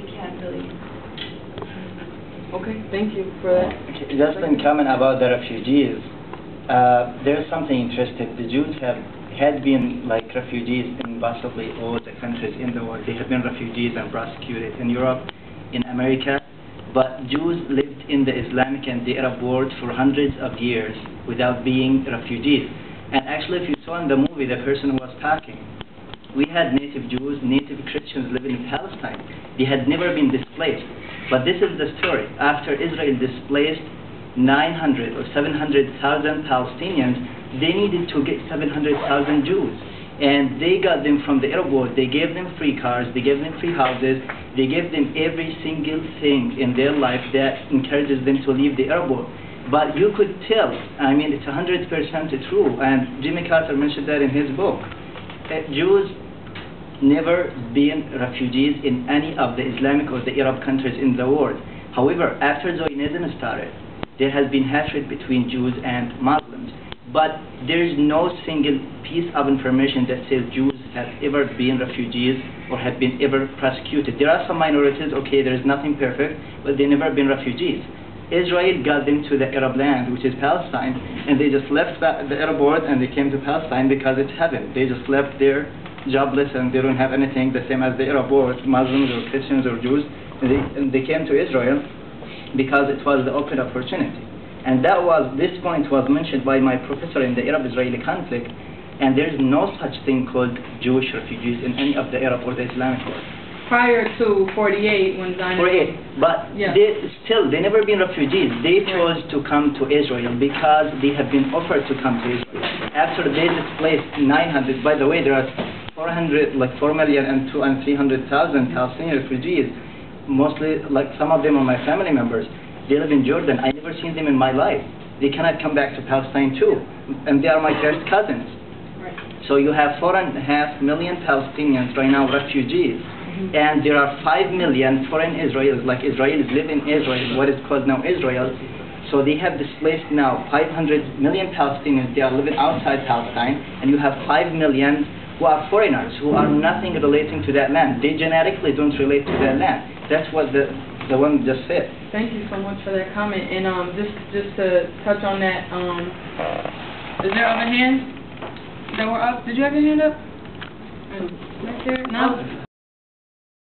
we can't really. Okay, thank you for that. Okay, just in comment about the refugees, there's something interesting. The Jews had been like refugees in possibly all the countries in the world. They have been refugees and prosecuted in Europe, in America, but Jews lived in the Islamic and the Arab world for hundreds of years without being refugees. And actually, if you saw in the movie, the person who was talking, we had native Jews, native Christians living in Palestine. They had never been displaced. But this is the story. After Israel displaced 900 or 700,000 Palestinians, they needed to get 700,000 Jews. And they got them from the Arab world. They gave them free cars, they gave them free houses, they gave them every single thing in their life that encourages them to leave the Arab world. But you could tell, I mean, it's 100% true, and Jimmy Carter mentioned that in his book. Jews never been refugees in any of the Islamic or the Arab countries in the world. However, after Zionism started, there has been hatred between Jews and Muslims. But there is no single piece of information that says Jews have ever been refugees or have been ever persecuted. There are some minorities, okay, there is nothing perfect, but they've never been refugees. Israel got them to the Arab land, which is Palestine, and they just left the Arab world and they came to Palestine because it's heaven. They just left there jobless and they don't have anything, the same as the Arab world, Muslims or Christians or Jews, and they came to Israel because it was the open opportunity. And this point was mentioned by my professor in the Arab-Israeli conflict, and there is no such thing called Jewish refugees in any of the Arab or the Islamic world. Prior to 48, when Zionism... 48, but yeah. they never been refugees. They chose to come to Israel because they have been offered to come to Israel. After they displaced 900, by the way, there are 4 million and 300,000 Palestinian refugees. Mostly, like some of them are my family members. They live in Jordan. I never seen them in my life. They cannot come back to Palestine too, and they are my first cousins. Right. So you have 4.5 million Palestinians right now refugees. And there are 5 million foreign Israelis, like Israelis live in Israel, what is called now Israel. So they have displaced now 500 million Palestinians. They are living outside Palestine, and you have 5 million who are foreigners, who are nothing relating to that land. They genetically don't relate to that land. That's what the one just said. Thank you so much for that comment. And just to touch on that, is there other hands that were up? Did you have your hand up? Right there? No?